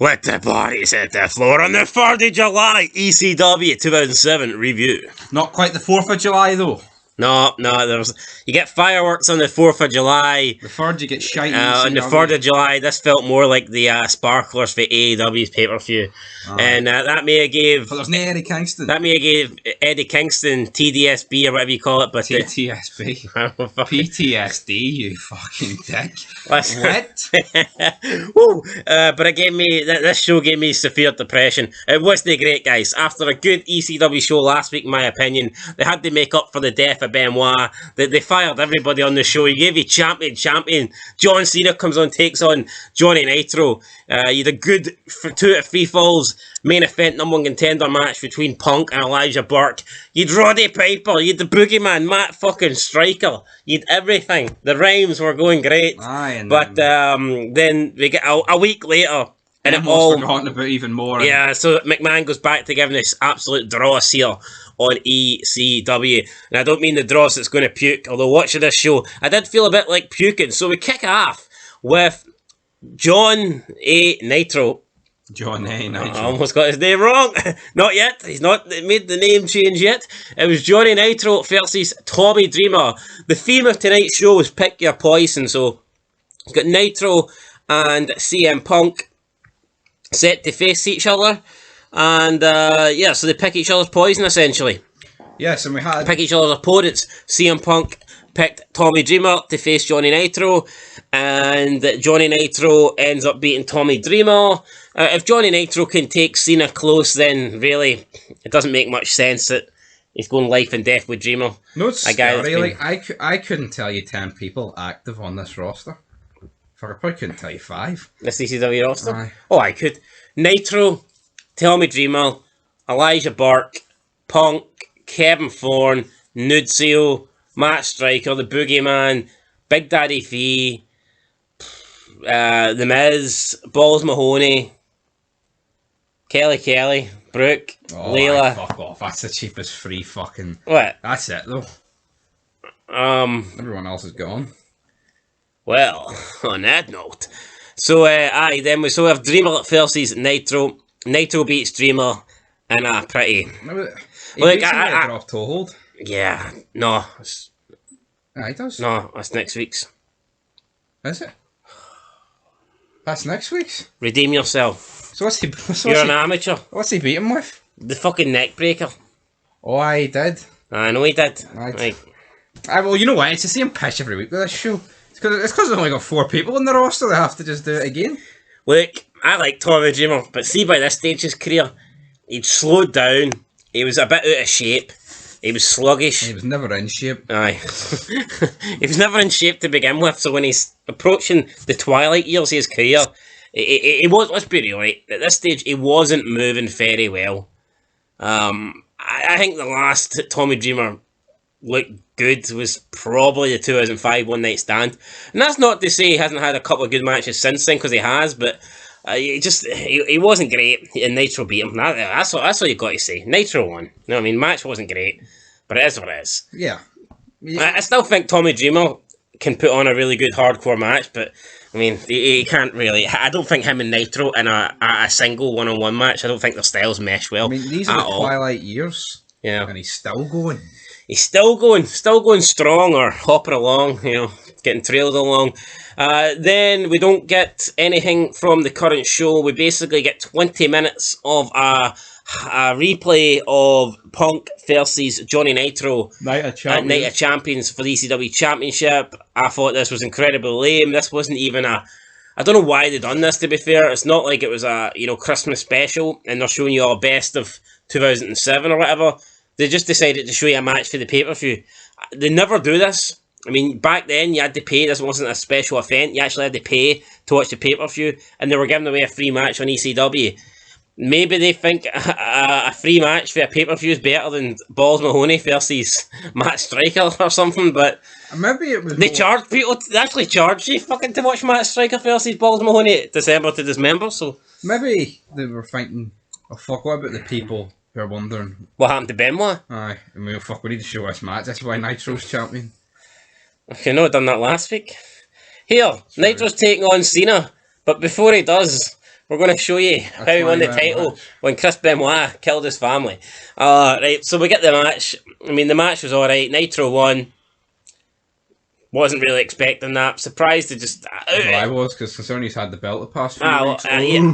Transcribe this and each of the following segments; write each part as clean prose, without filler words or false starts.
Let the bodies hit the floor on the 3rd of July, ECW 2007 review. Not quite the 4th of July, though. No, you get fireworks on the 4th of July. The 3rd, you get shiny. On the 3rd of July, this felt more like the sparklers for AEW's pay-per-view. And that may have gave... But there's no Eddie Kingston. That may have gave Eddie Kingston TDSB or whatever you call it, but... TTSB. PTSD, you fucking dick. What? Woo! But it gave me... This show gave me severe depression. It wasn't great, guys. After a good ECW show last week, in my opinion, they had to make up for the death of Benoit. They fired everybody on the show. You gave you champion. John Cena comes on, takes on Johnny Nitro. You had a good 2 out of 3 falls main event #1 contender match between Punk and Elijah Burke. You'd Roddy Piper. You'd the Boogeyman, Matt fucking Striker. You'd everything. The rhymes were going great. But then we get a week later. And it all forgotten about even more. Yeah, so McMahon goes back to giving this absolute dross here on ECW. And I don't mean the dross that's going to puke, although watching this show, I did feel a bit like puking. So we kick off with John A. Nitro. John A. Nitro. I almost got his name wrong. Not yet. He's not made the name change yet. It was Johnny Nitro versus Tommy Dreamer. The theme of tonight's show was Pick Your Poison. So you've got Nitro and CM Punk set to face each other, and so they pick each other's poison essentially. Yes, and we had pick each other's opponents. CM Punk picked Tommy Dreamer to face Johnny Nitro, and Johnny Nitro ends up beating Tommy Dreamer. If Johnny Nitro can take Cena close, then really it doesn't make much sense that he's going life and death with Dreamer. No, it's scary. Like I couldn't tell you 10 people active on this roster. I probably couldn't tell you 5. This ECW roster? Aye. Oh, I could. Nitro, Tommy Dreamer, Elijah Burke, Punk, Kevin Thorne, Nunzio, Matt Striker, the Boogeyman, Big Daddy V, The Miz, Balls Mahoney, Kelly, Brooke, Layla. Fuck off. That's the cheapest free fucking... What? That's it, though. Everyone else is gone. Well, on that note, so then we have Dreamer versus Nitro. Nitro beats Dreamer in a pretty. I off toe hold. Yeah, no. He does. No, that's next week's. Is it? That's next week's. Redeem yourself. So what's he? You're an amateur. What's he beating with? The fucking neck breaker. Oh, I did. I know he did. Right. Well, you know what? It's the same pitch every week with this show. It's because they've only got 4 people in the roster. They have to just do it again. Look, I like Tommy Dreamer, but see by this stage of his career, he'd slowed down. He was a bit out of shape. He was sluggish. He was never in shape. Aye. He was never in shape to begin with, so when he's approaching the twilight years of his career, he was, let's be real, right? At this stage, he wasn't moving very well. I think the last Tommy Dreamer looked good was probably the 2005 One Night Stand. And that's not to say he hasn't had a couple of good matches since then, because he has, but he wasn't great, and Nitro beat him. That's all you've got to say. Nitro won. You know what I mean? Match wasn't great, but it is what it is. Yeah. I still think Tommy Dreamer can put on a really good hardcore match, but I mean, he can't really. I don't think him and Nitro in a single one-on-one match, I don't think their styles mesh well. I mean, these are the twilight years. Yeah. And he's still going. He's still going strong, or hopping along, getting trailed along. Then we don't get anything from the current show. We basically get 20 minutes of a replay of Punk versus Johnny Nitro Night of Champions. at Night of Champions for the ECW Championship. I thought this was incredibly lame. This wasn't even I don't know why they done this, to be fair. It's not like it was a Christmas special and they're showing you all best of 2007 or whatever. They just decided to show you a match for the pay-per-view. They never do this. I mean, back then, you had to pay. This wasn't a special event. You actually had to pay to watch the pay-per-view, and they were giving away a free match on ECW. Maybe they think a free match for a pay-per-view is better than Balls Mahoney versus Matt Striker or something, but maybe it was they charge people. They actually charge you fucking to watch Matt Striker versus Balls Mahoney December to Dismember, so... Maybe they were thinking, oh fuck, what about the people who are wondering what happened to Benoit? Aye, I mean, fuck, we need to show this match. That's why Nitro's champion. Okay, no, I done that last week. Here, Nitro's taking on Cena, but before he does, We're going to show you how he won the title when Chris Benoit killed his family. Right, so we get the match. I mean, the match was alright. Nitro won. Wasn't really expecting that. Surprised to just... Well, I was, because considering he's had the belt the past few weeks.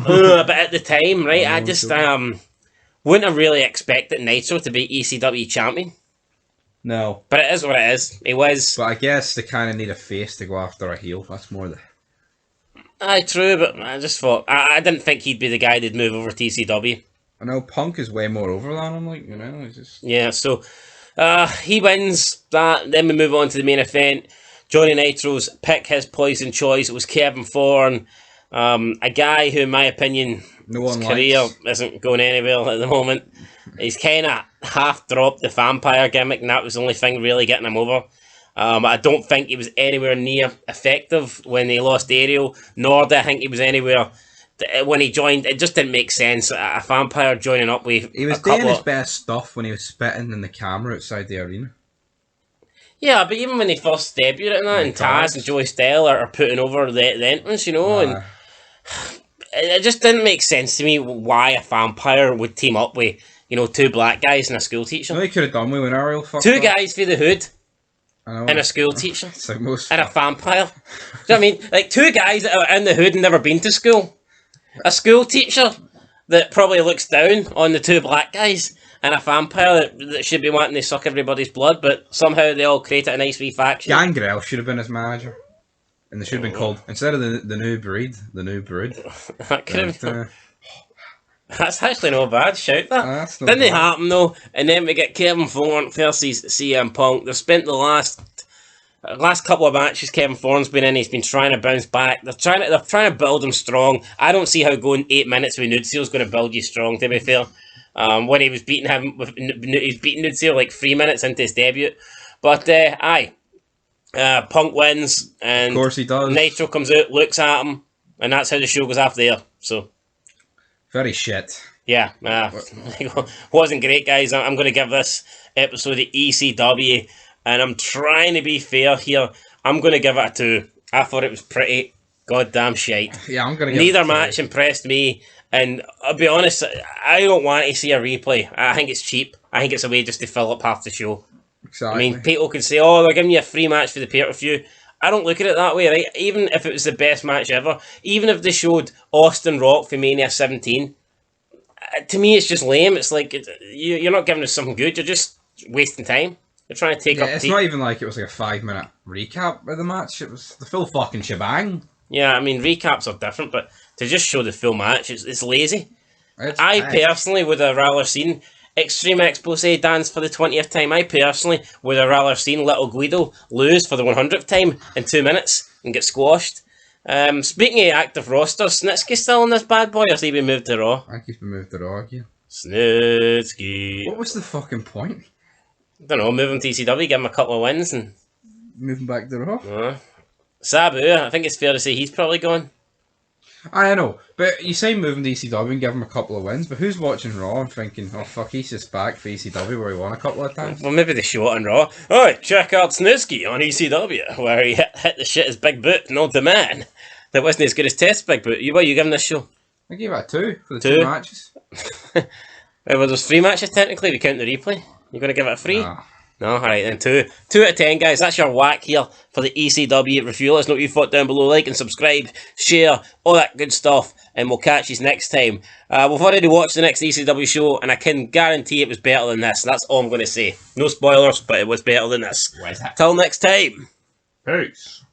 But at the time, right, I just wouldn't have really expected Nitro to be ECW champion. No. But it is what it is. He was... But I guess they kind of need a face to go after a heel. That's more the... Aye, true, but I just thought... I didn't think he'd be the guy that'd move over to ECW. I know Punk is way more over than him, like, you know, it's just... Yeah, so he wins that. Then we move on to the main event. Johnny Nitro's pick, his poison choice, it was Kevin Thorne. A guy who, in my opinion, his career isn't going anywhere at the moment. He's kind of half dropped the vampire gimmick, and that was the only thing really getting him over. I don't think he was anywhere near effective when he lost Ariel, nor do I think he was anywhere when he joined. It just didn't make sense. A vampire joining up with... He was doing his best stuff when he was spitting in the camera outside the arena. Yeah, but even when he first debuted and that, and Taz and Joey Styles are putting over the entrance, you know, and it just didn't make sense to me why a vampire would team up with, you know, two black guys and a school teacher. No, he could have done with when Ariel fucked Two up. guys for the hood. And a school teacher. Like and a vampire. Do you know what I mean? Like, two guys that are in the hood and never been to school. A school teacher that probably looks down on the two black guys. And a vampire that should be wanting to suck everybody's blood. But somehow they all created a nice wee faction. Gangrel should have been his manager. And they should have been called, instead of the new breed, the new brood. That could have been... That's actually no bad. Shout that. Didn't it happen though? And then we get Kevin Thorne versus CM Punk. They've spent the last couple of matches Kevin Thorne's been in. He's been trying to bounce back. They're trying to build him strong. I don't see how going 8 minutes with Nude is going to build you strong. To be fair, when he was beating him, he's beating Nude like 3 minutes into his debut. But Punk wins, and of course he does. Nitro comes out, looks at him, and that's how the show goes after there. So. Very shit. Yeah, wasn't great, guys. I'm going to give this episode of ECW, and I'm trying to be fair here. I'm going to give it a 2. I thought it was pretty goddamn shite. Yeah, I'm going to give Neither it a 2. match impressed me, and I'll be honest, I don't want to see a replay. I think it's cheap. I think it's a way just to fill up half the show. Exactly. I mean, people can say, oh, they're giving you a free match for the pay-per-view. I don't look at it that way, right? Even if it was the best match ever, even if they showed Austin Rock for Mania 17, to me it's just lame. It's like, you're not giving us something good, you're just wasting time. You're trying to take up... It's not even like it was like a 5-minute recap of the match, it was the full fucking shebang. Yeah, I mean, recaps are different, but to just show the full match, it's lazy. I personally would have rather seen Extreme Expose dance for the 20th time. I personally would have rather seen Little Guido lose for the 100th time in 2 minutes and get squashed. Speaking of active roster, Snitsky still in this bad boy, or has he been moved to Raw? I think he's been moved to Raw again. Snitsky. What was the fucking point? I don't know, move him to ECW, give him a couple of wins and... Move him back to Raw? Sabu, I think it's fair to say he's probably gone. I know, but you say move him to ECW and give him a couple of wins, but who's watching Raw and thinking, oh fuck, he's just back for ECW where he won a couple of times? Well, maybe they show it on Raw. Alright, check out Snitsky on ECW, where he hit the shit as Big Boot, no demand. That wasn't as good as Test Big Boot. What are you giving this show? I gave it a 2 for the 2 matches. Well, there's 3 matches technically, we count the replay. You're going to give it a 3? Nah. No, alright then, 2. 2 out of 10, guys. That's your whack here for the ECW review. Let us know what you thought down below. Like and subscribe, share, all that good stuff, and we'll catch you next time. We've already watched the next ECW show, and I can guarantee it was better than this. That's all I'm going to say. No spoilers, but it was better than this. Till next time. Peace.